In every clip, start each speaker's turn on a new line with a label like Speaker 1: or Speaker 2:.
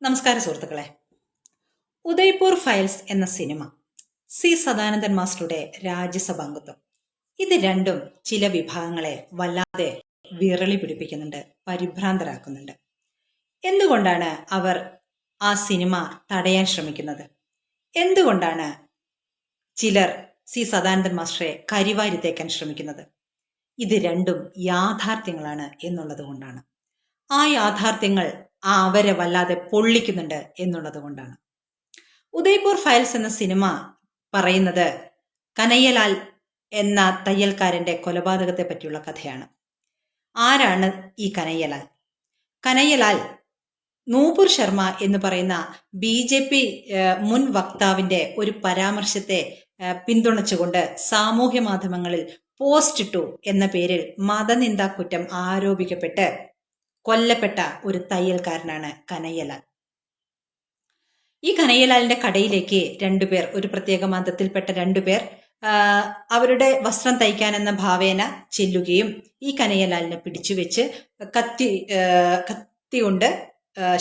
Speaker 1: നമസ്കാരം സുഹൃത്തുക്കളെ. ഉദയ്പൂർ ഫയൽസ് എന്ന സിനിമ, സി സദാനന്ദൻ മാസ്റ്ററുടെ രാജ്യസഭാംഗത്വം, ഇത് രണ്ടും ചില വിഭാഗങ്ങളെ വല്ലാതെ വിറളി പിടിപ്പിക്കുന്നുണ്ട്, പരിഭ്രാന്തരാക്കുന്നുണ്ട്. എന്തുകൊണ്ടാണ് അവർ ആ സിനിമ തടയാൻ ശ്രമിക്കുന്നത്? എന്തുകൊണ്ടാണ് ചിലർ സി സദാനന്ദൻ മാസ്റ്ററെ കരിവാരി തേക്കാൻ ശ്രമിക്കുന്നത്? ഇത് രണ്ടും യാഥാർത്ഥ്യങ്ങളാണ് എന്നുള്ളത് കൊണ്ടാണ്. ആ യാഥാർത്ഥ്യങ്ങൾ അവരെ വല്ലാതെ പൊള്ളിക്കുന്നുണ്ട് എന്നുള്ളത് കൊണ്ടാണ്. ഉദയ്പൂർ ഫയൽസ് എന്ന സിനിമ പറയുന്നത് കനയ്യലാൽ എന്ന തയ്യൽക്കാരന്റെ കൊലപാതകത്തെ പറ്റിയുള്ള കഥയാണ്. ആരാണ് ഈ കനയ്യലാൽ? കനയ്യലാൽ നൂപുർ ശർമ്മ എന്ന് പറയുന്ന BJP മുൻ വക്താവിന്റെ ഒരു പരാമർശത്തെ പിന്തുണച്ചുകൊണ്ട് സാമൂഹ്യ മാധ്യമങ്ങളിൽ പോസ്റ്റ് ഇട്ടു എന്ന പേരിൽ മതനിന്ദാ കുറ്റം ആരോപിക്കപ്പെട്ട് കൊല്ലപ്പെട്ട ഒരു തയ്യൽക്കാരനാണ് കനയ്യലാൽ. ഈ കനയ്യലാലിന്റെ കടയിലേക്ക് രണ്ടുപേർ, ഒരു പ്രത്യേക മതത്തിൽപ്പെട്ട രണ്ടുപേർ അവരുടെ വസ്ത്രം തയ്ക്കാൻ എന്ന ഭാവേന ചെല്ലുകയും ഈ കനയ്യലാലിനെ പിടിച്ചുവെച്ച് കത്തി കൊണ്ട്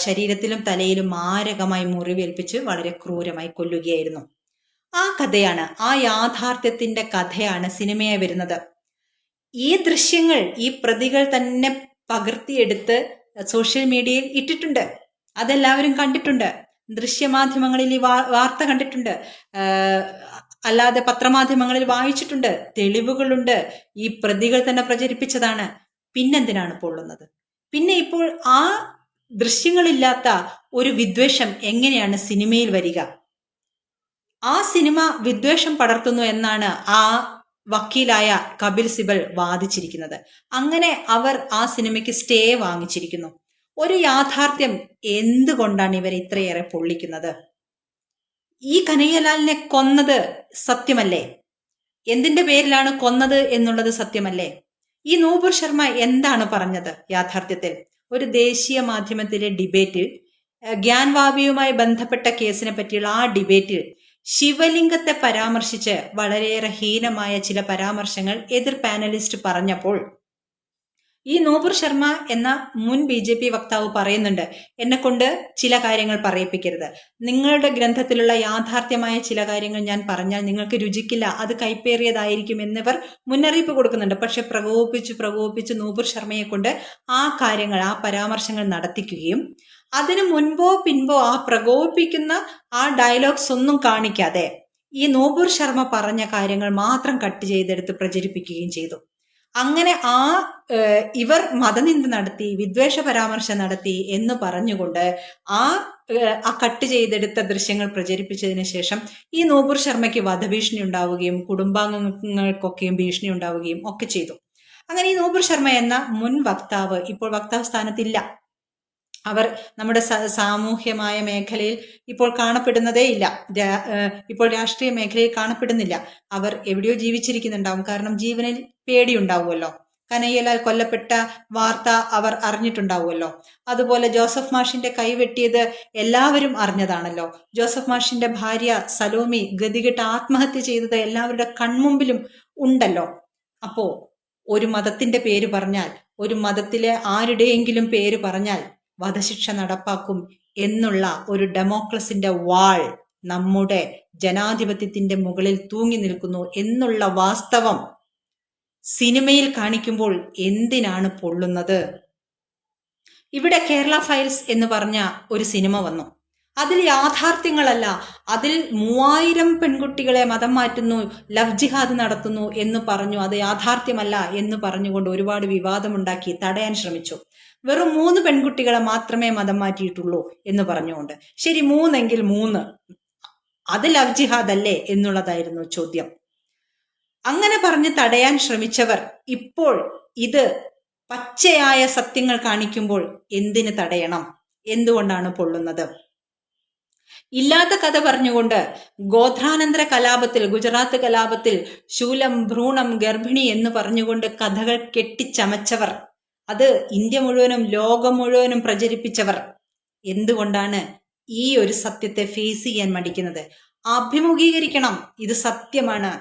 Speaker 1: ശരീരത്തിലും തലയിലും മാരകമായി മുറിവേൽപ്പിച്ച് വളരെ ക്രൂരമായി കൊല്ലുകയായിരുന്നു. ആ കഥയാണ്, ആ യാഥാർത്ഥ്യത്തിന്റെ കഥയാണ് സിനിമയായി വരുന്നത്. ഈ ദൃശ്യങ്ങൾ ഈ പ്രതികൾ തന്നെ പകർത്തിയെടുത്ത് സോഷ്യൽ മീഡിയയിൽ ഇട്ടിട്ടുണ്ട്. അതെല്ലാവരും കണ്ടിട്ടുണ്ട്. ദൃശ്യമാധ്യമങ്ങളിൽ ഈ വാർത്ത കണ്ടിട്ടുണ്ട്, അല്ലാതെ പത്രമാധ്യമങ്ങളിൽ വായിച്ചിട്ടുണ്ട്. തെളിവുകളുണ്ട്. ഈ പ്രതികൾ തന്നെ പ്രചരിപ്പിച്ചതാണ്. പിന്നെന്തിനാണ് പൊള്ളുന്നത്? പിന്നെ ഇപ്പോൾ ആ ദൃശ്യങ്ങളില്ലാത്ത ഒരു വിദ്വേഷം എങ്ങനെയാണ് സിനിമയിൽ വരിക? ആ സിനിമ വിദ്വേഷം പടർത്തുന്നു എന്നാണ് ആ വക്കീലായ കപിൽ സിബൽ വാദിച്ചിരിക്കുന്നത്. അങ്ങനെ അവർ ആ സിനിമയ്ക്ക് സ്റ്റേ വാങ്ങിച്ചിരിക്കുന്നു. ഒരു യാഥാർത്ഥ്യം എന്തുകൊണ്ടാണ് ഇവരെ ഇത്രയേറെ പൊള്ളിക്കുന്നത്? ഈ കനയ്യലാലിനെ കൊന്നത് സത്യമല്ലേ? എന്തിന്റെ പേരിലാണ് കൊന്നത് എന്നുള്ളത് സത്യമല്ലേ? ഈ നൂപുർ ശർമ്മ എന്താണ് പറഞ്ഞത്? യാഥാർത്ഥ്യത്തിൽ ഒരു ദേശീയ മാധ്യമത്തിലെ ഡിബേറ്റിൽ, ഗ്യാൻവാബിയുമായി ബന്ധപ്പെട്ട കേസിനെ പറ്റിയുള്ള ആ ഡിബേറ്റിൽ ശിവലിംഗത്തെ പരാമർശിച്ച് വളരെയേറെ ഹീനമായ ചില പരാമർശങ്ങൾ എതിർ പാനലിസ്റ്റ് പറഞ്ഞപ്പോൾ ഈ നൂപുർ ശർമ്മ എന്ന മുൻ BJP വക്താവ് പറയുന്നുണ്ട്, എന്നെ കൊണ്ട് ചില കാര്യങ്ങൾ പറയിപ്പിക്കരുത്. നിങ്ങളുടെ ഗ്രന്ഥത്തിലുള്ള യാഥാർത്ഥ്യമായ ചില കാര്യങ്ങൾ ഞാൻ പറഞ്ഞാൽ നിങ്ങൾക്ക് രുചിക്കില്ല, അത് കൈപ്പേറിയതായിരിക്കും എന്നിവർ മുന്നറിയിപ്പ് കൊടുക്കുന്നുണ്ട്. പക്ഷെ പ്രകോപിപ്പിച്ച് നൂപുർ ശർമ്മയെ കൊണ്ട് ആ കാര്യങ്ങൾ, ആ പരാമർശങ്ങൾ നടത്തിക്കുകയും അതിനു മുൻപോ പിൻപോ ആ പ്രകോപിപ്പിക്കുന്ന ആ ഡയലോഗ്സ് ഒന്നും കാണിക്കാതെ ഈ നൂപുർ ശർമ്മ പറഞ്ഞ കാര്യങ്ങൾ മാത്രം കട്ട് ചെയ്തെടുത്ത് പ്രചരിപ്പിക്കുകയും ചെയ്തു. അങ്ങനെ ഇവർ മതനിന്ദ നടത്തി, വിദ്വേഷ പരാമർശം നടത്തി എന്ന് പറഞ്ഞുകൊണ്ട് ആ കട്ട് ചെയ്തെടുത്ത ദൃശ്യങ്ങൾ പ്രചരിപ്പിച്ചതിന് ശേഷം ഈ നൂപുർ ശർമ്മയ്ക്ക് വധഭീഷണി ഉണ്ടാവുകയും കുടുംബാംഗങ്ങൾക്കൊക്കെയും ഭീഷണി ഉണ്ടാവുകയും ഒക്കെ ചെയ്തു. അങ്ങനെ ഈ നൂപുർ ശർമ്മ എന്ന മുൻ വക്താവ് ഇപ്പോൾ വക്താവ് സ്ഥാനത്തില്ല. അവർ നമ്മുടെ സാമൂഹ്യമായ മേഖലയിൽ ഇപ്പോൾ കാണപ്പെടുന്നതേ ഇല്ല. ഇപ്പോൾ രാഷ്ട്രീയ മേഖലയിൽ കാണപ്പെടുന്നില്ല. അവർ എവിടെയോ ജീവിച്ചിരിക്കുന്നുണ്ടാവും. കാരണം ജീവനിൽ പേടിയുണ്ടാവുമല്ലോ. കനയ്യലാൽ കൊല്ലപ്പെട്ട വാർത്ത അവർ അറിഞ്ഞിട്ടുണ്ടാവുമല്ലോ. അതുപോലെ ജോസഫ് മാഷിന്റെ കൈവെട്ടിയത് എല്ലാവരും അറിഞ്ഞതാണല്ലോ. ജോസഫ് മാഷിന്റെ ഭാര്യ സലോമി ഗതികെട്ട് ആത്മഹത്യ ചെയ്തത് എല്ലാവരുടെ കൺമുമ്പിലും ഉണ്ടല്ലോ. അപ്പോ ഒരു മതത്തിന്റെ പേര് പറഞ്ഞാൽ, ഒരു മതത്തിലെ ആരുടെയെങ്കിലും പേര് പറഞ്ഞാൽ വധശിക്ഷ നടപ്പാക്കും എന്നുള്ള ഒരു ഡെമോക്രസിന്റെ വാൾ നമ്മുടെ ജനാധിപത്യത്തിന്റെ മുകളിൽ തൂങ്ങി നിൽക്കുന്നു എന്നുള്ള വാസ്തവം സിനിമയിൽ കാണിക്കുമ്പോൾ എന്തിനാണ് പൊള്ളുന്നത്? ഇവിടെ കേരള ഫയൽസ് എന്ന് പറഞ്ഞ ഒരു സിനിമ വന്നു. അതിൽ യാഥാർത്ഥ്യങ്ങളല്ല, അതിൽ 3000 പെൺകുട്ടികളെ മതം മാറ്റുന്നു, ലവ് ജിഹാദ് നടത്തുന്നു എന്ന് പറഞ്ഞു. അത് യാഥാർത്ഥ്യമല്ല എന്ന് പറഞ്ഞുകൊണ്ട് ഒരുപാട് വിവാദമുണ്ടാക്കി തടയാൻ ശ്രമിച്ചു. വെറും 3 പെൺകുട്ടികളെ മാത്രമേ മതം മാറ്റിയിട്ടുള്ളൂ എന്ന് പറഞ്ഞുകൊണ്ട്. ശരി, 3 എങ്കിൽ 3, അത് ലവ് ജിഹാദ് അല്ലേ എന്നുള്ളതായിരുന്നു ചോദ്യം. അങ്ങനെ പറഞ്ഞ് തടയാൻ ശ്രമിച്ചവർ ഇപ്പോൾ ഇത് പച്ചയായ സത്യങ്ങൾ കാണിക്കുമ്പോൾ എന്തിന് തടയണം? എന്തുകൊണ്ടാണ് പൊള്ളുന്നത്? ഇല്ലാത്ത കഥ പറഞ്ഞുകൊണ്ട് ഗോത്രാനന്തര കലാപത്തിൽ, ഗുജറാത്ത് കലാപത്തിൽ ശൂലം, ഭ്രൂണം, ഗർഭിണി എന്ന് പറഞ്ഞുകൊണ്ട് കഥകൾ കെട്ടിച്ചമച്ചവർ, അത് ഇന്ത്യ മുഴുവനും ലോകം മുഴുവനും പ്രചരിപ്പിച്ചവർ എന്തുകൊണ്ടാണ് ഈ ഒരു സത്യത്തെ ഫേസ് ചെയ്യാൻ മടിക്കുന്നത്? അഭിമുഖീകരിക്കണം. ഇത് സത്യമാണ്.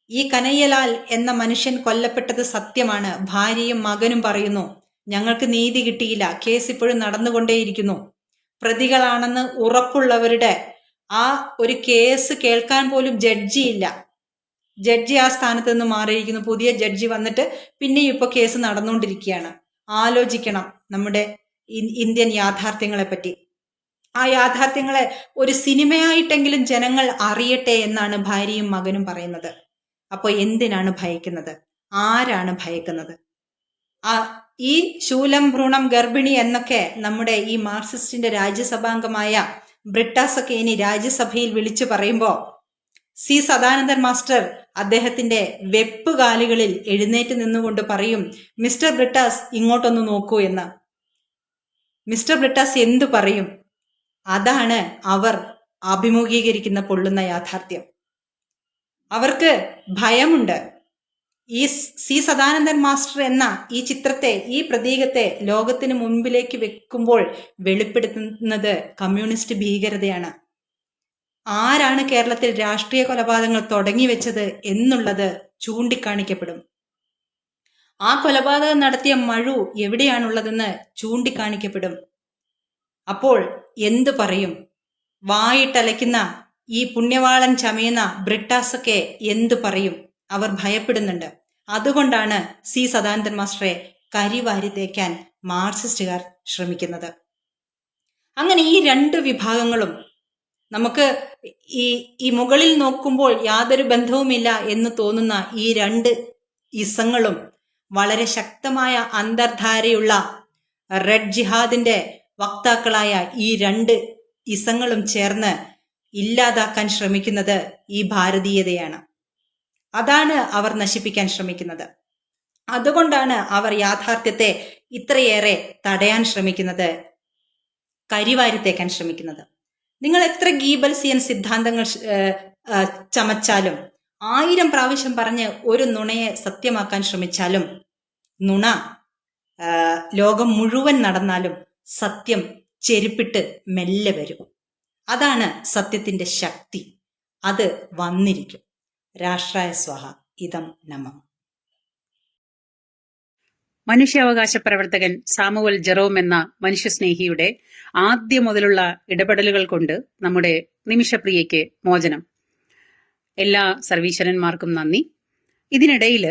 Speaker 1: ഈ കനയ്യലാൽ എന്ന മനുഷ്യൻ കൊല്ലപ്പെട്ടത് സത്യമാണ്. ഭാര്യയും മകനും പറയുന്നു, ഞങ്ങൾക്ക് നീതി കിട്ടിയില്ല, കേസ് ഇപ്പോഴും നടന്നുകൊണ്ടേയിരിക്കുന്നു. പ്രതികളാണെന്ന് ഉറപ്പുള്ളവരുടെ ആ ഒരു കേസ് കേൾക്കാൻ പോലും ജഡ്ജിയില്ല. ജഡ്ജി ആ സ്ഥാനത്ത് നിന്ന് മാറിയിരിക്കുന്നു. പുതിയ ജഡ്ജി വന്നിട്ട് പിന്നെയും ഇപ്പോൾ കേസ് നടന്നുകൊണ്ടിരിക്കുകയാണ്. ആലോചിക്കണം നമ്മുടെ ഇന്ത്യൻ യാഥാർത്ഥ്യങ്ങളെ പറ്റി. ആ യാഥാർത്ഥ്യങ്ങളെ ഒരു സിനിമയായിട്ടെങ്കിലും ജനങ്ങൾ അറിയട്ടെ എന്നാണ് ഭാര്യയും മകനും പറയുന്നത്. അപ്പോൾ എന്തിനാണ് ഭയക്കുന്നത്? ആരാണ് ഭയക്കുന്നത്? ഈ ശൂലം ഭ്രൂണം ഗർഭിണി എന്നൊക്കെ നമ്മുടെ ഈ മാർക്സിസ്റ്റിന്റെ രാജ്യസഭാംഗമായ ബ്രിട്ടാസൊക്കെ ഇനി രാജ്യസഭയിൽ വിളിച്ചു പറയുമ്പോൾ സി സദാനന്ദൻ മാസ്റ്റർ അദ്ദേഹത്തിന്റെ വെപ്പുകാലുകളിൽ എഴുന്നേറ്റ് നിന്നുകൊണ്ട് പറയും, മിസ്റ്റർ ബ്രിട്ടാസ് ഇങ്ങോട്ടൊന്ന് നോക്കൂ എന്ന്. മിസ്റ്റർ ബ്രിട്ടാസ് എന്തു പറയും? അതാണ് അവർ അഭിമുഖീകരിക്കുന്ന പൊള്ളുന്ന യാഥാർത്ഥ്യം. അവർക്ക് ഭയമുണ്ട്. ഈ സി സദാനന്ദൻ മാസ്റ്റർ എന്ന ഈ ചിത്രത്തെ, ഈ പ്രതീകത്തെ ലോകത്തിന് മുൻപിലേക്ക് വെക്കുമ്പോൾ വെളിപ്പെടുത്തുന്നത് കമ്മ്യൂണിസ്റ്റ് ഭീകരതയാണ്. ആരാണ് കേരളത്തിൽ രാഷ്ട്രീയ കൊലപാതകങ്ങൾ തുടങ്ങി വെച്ചത് എന്നുള്ളത് ചൂണ്ടിക്കാണിക്കപ്പെടും. ആ കൊലപാതകം നടത്തിയ മഴു എവിടെയാണുള്ളതെന്ന് ചൂണ്ടിക്കാണിക്കപ്പെടും. അപ്പോൾ എന്തു പറയും? വായിട്ടലയ്ക്കുന്ന ഈ പുണ്യവാളൻ ചമയുന്ന ബ്രിട്ടാസൊക്കെ എന്തു പറയും? അവർ ഭയപ്പെടുന്നുണ്ട്. അതുകൊണ്ടാണ് സി സദാനന്ദൻ മാസ്റ്ററെ കരിവാരി തേക്കാൻ മാർക്സിസ്റ്റുകാർ ശ്രമിക്കുന്നത്. അങ്ങനെ ഈ രണ്ട് വിഭാഗങ്ങളും നമുക്ക് ഈ മുകളിൽ നോക്കുമ്പോൾ യാതൊരു ബന്ധവുമില്ല എന്ന് തോന്നുന്ന ഈ രണ്ട് ഇസങ്ങളും വളരെ ശക്തമായ അന്തർധാരയുള്ള റെഡ് ജിഹാദിന്റെ വക്താക്കളായ ഈ രണ്ട് ഇസങ്ങളും ചേർന്ന് ഇല്ലാതാക്കാൻ ശ്രമിക്കുന്നത് ഈ ഭാരതീയതയാണ്. അതാണ് അവർ നശിപ്പിക്കാൻ ശ്രമിക്കുന്നത്. അതുകൊണ്ടാണ് അവർ യാഥാർത്ഥ്യത്തെ ഇത്രയേറെ തടയാൻ ശ്രമിക്കുന്നത്, കരിവാരിത്തേക്കാൻ ശ്രമിക്കുന്നത്. നിങ്ങൾ എത്ര ഗീബൽസിയൻ സിദ്ധാന്തങ്ങൾ ചമച്ചാലും, 1000 പ്രാവശ്യം പറഞ്ഞ് ഒരു നുണയെ സത്യമാക്കാൻ ശ്രമിച്ചാലും, നുണ ലോകം മുഴുവൻ നടന്നാലും സത്യം ചെരുപ്പിട്ട് മെല്ലെ വരും. അതാണ് സത്യത്തിന്റെ ശക്തി. അത് വന്നിരിക്കും. രാഷ്ട്രായ സ്വാഹ ഇദം നമഃ.
Speaker 2: മനുഷ്യാവകാശ പ്രവർത്തകൻ സാമുവൽ ജെറോം എന്ന മനുഷ്യസ്നേഹിയുടെ ആദ്യം മുതലുള്ള ഇടപെടലുകൾ കൊണ്ട് നമ്മുടെ നിമിഷപ്രിയയ്ക്ക് മോചനം. എല്ലാ സർവീശ്വരന്മാർക്കും നന്ദി. ഇതിനിടയിൽ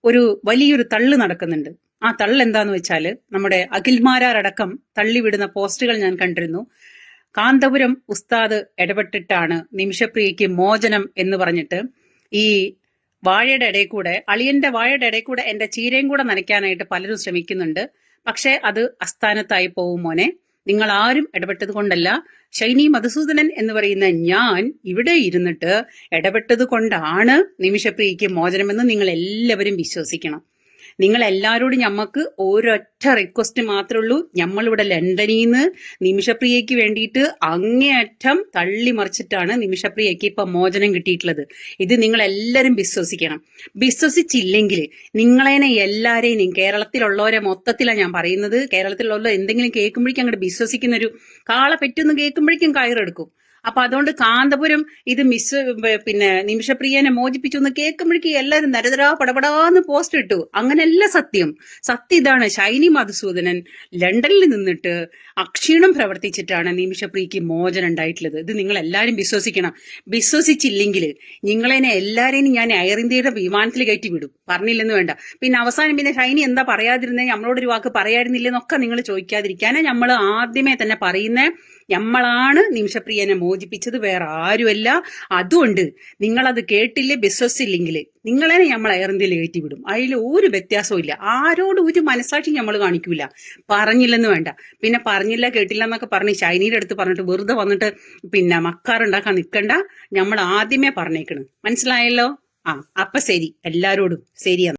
Speaker 2: ഒരു വലിയൊരു തള്ളു നടക്കുന്നുണ്ട്. ആ തള്ളു എന്താന്ന് വെച്ചാൽ, നമ്മുടെ അഖിൽമാരാരടക്കം തള്ളിവിടുന്ന പോസ്റ്റുകൾ ഞാൻ കണ്ടിരുന്നു. കാന്തപുരം ഉസ്താദ് ഇടപെട്ടിട്ടാണ് നിമിഷപ്രിയയ്ക്ക് മോചനം എന്ന് പറഞ്ഞിട്ട് ഈ വാഴയുടെ ഇടയിൽ കൂടെ, അളിയന്റെ വാഴയുടെ ഇടയിൽ കൂടെ എന്റെ ചീരയും കൂടെ നനയ്ക്കാനായിട്ട് പലരും ശ്രമിക്കുന്നുണ്ട്. പക്ഷെ അത് അസ്ഥാനത്തായി പോവും മോനെ. നിങ്ങൾ ആരും ഇടപെട്ടത് കൊണ്ടല്ല. ഷൈനി മധുസൂദനൻ എന്ന് പറയുന്ന ഞാൻ ഇവിടെ ഇരുന്നിട്ട് ഇടപെട്ടത് കൊണ്ടാണ് നിമിഷപ്രിയയ്ക്ക് മോചനമെന്ന് നിങ്ങൾ എല്ലാവരും വിശ്വസിക്കണം. നിങ്ങൾ എല്ലാവരോടും ഞമ്മക്ക് ഒരൊറ്റ റിക്വസ്റ്റ് മാത്രമേ ഉള്ളൂ. ഞമ്മളിവിടെ ലണ്ടനിൽ നിന്ന് നിമിഷപ്രിയയ്ക്ക് വേണ്ടിയിട്ട് അങ്ങേയറ്റം തള്ളിമറിച്ചിട്ടാണ് നിമിഷപ്രിയയ്ക്ക് ഇപ്പൊ മോചനം കിട്ടിയിട്ടുള്ളത്. ഇത് നിങ്ങൾ എല്ലാവരും വിശ്വസിക്കണം. വിശ്വസിച്ചില്ലെങ്കിൽ നിങ്ങളേനെ എല്ലാരെയും, കേരളത്തിലുള്ളവരെ മൊത്തത്തിലാണ് ഞാൻ പറയുന്നത്, കേരളത്തിലുള്ള എന്തെങ്കിലും കേൾക്കുമ്പോഴേക്കും അങ്ങോട്ട് വിശ്വസിക്കുന്ന ഒരു കാളെ പെറ്റൊന്നും കേൾക്കുമ്പോഴേക്കും കയറെടുക്കും. അപ്പൊ അതുകൊണ്ട് കാന്തപുരം ഇത് നിമിഷപ്രിയനെ മോചിപ്പിച്ചു എന്ന് കേൾക്കുമ്പോഴേക്കും എല്ലാവരും നരതരാ പടപടാന്ന് പോസ്റ്റ് ഇട്ടു. അങ്ങനെയല്ല സത്യം. സത്യം ഇതാണ്. ഷൈനി മധുസൂദനൻ ലണ്ടനിൽ നിന്നിട്ട് അക്ഷീണം പ്രവർത്തിച്ചിട്ടാണ് നിമിഷപ്രിയക്ക് മോചനം ഉണ്ടായിട്ടുള്ളത്. ഇത് നിങ്ങൾ എല്ലാവരും വിശ്വസിക്കണം. വിശ്വസിച്ചില്ലെങ്കിൽ നിങ്ങളെന്നെ എല്ലാരെയും ഞാൻ എയർ ഇന്ത്യയുടെ വിമാനത്തിൽ കയറ്റി വിടും. പറഞ്ഞില്ലെന്ന് വേണ്ട. പിന്നെ അവസാനം ഷൈനി എന്താ പറയാതിരുന്നേ, നമ്മളോടൊരു വാക്ക് പറയാതിരുന്നില്ലെന്നൊക്കെ നിങ്ങൾ ചോദിക്കാതിരിക്കാനാ നമ്മൾ ആദ്യമേ തന്നെ പറയുന്നേ. നമ്മളാണ് നിമിഷപ്രിയനെ മോചിപ്പിച്ചത്, വേറെ ആരുമല്ല. അതുകൊണ്ട് നിങ്ങളത് കേട്ടില്ലേ, വിശ്വസിച്ചില്ലെങ്കിൽ നിങ്ങളെ നമ്മൾ എയർ ഇന്ത്യയിൽ കയറ്റി വിടും. അതിൽ ഒരു വ്യത്യാസവും ഇല്ല. ആരോടും ഒരു മനസാക്ഷി നമ്മൾ കാണിക്കൂല. പറഞ്ഞില്ലെന്ന് വേണ്ട. പിന്നെ പറഞ്ഞില്ല കേട്ടില്ല എന്നൊക്കെ പറഞ്ഞ് ഷൈനിയുടെ അടുത്ത് പറഞ്ഞിട്ട് വെറുതെ വന്നിട്ട് മക്കാറുണ്ടാക്കാൻ നിൽക്കണ്ട. നമ്മൾ ആദ്യമേ പറഞ്ഞേക്കണം. മനസ്സിലായല്ലോ? അപ്പൊ ശരി, എല്ലാരോടും ശരിയാണ്.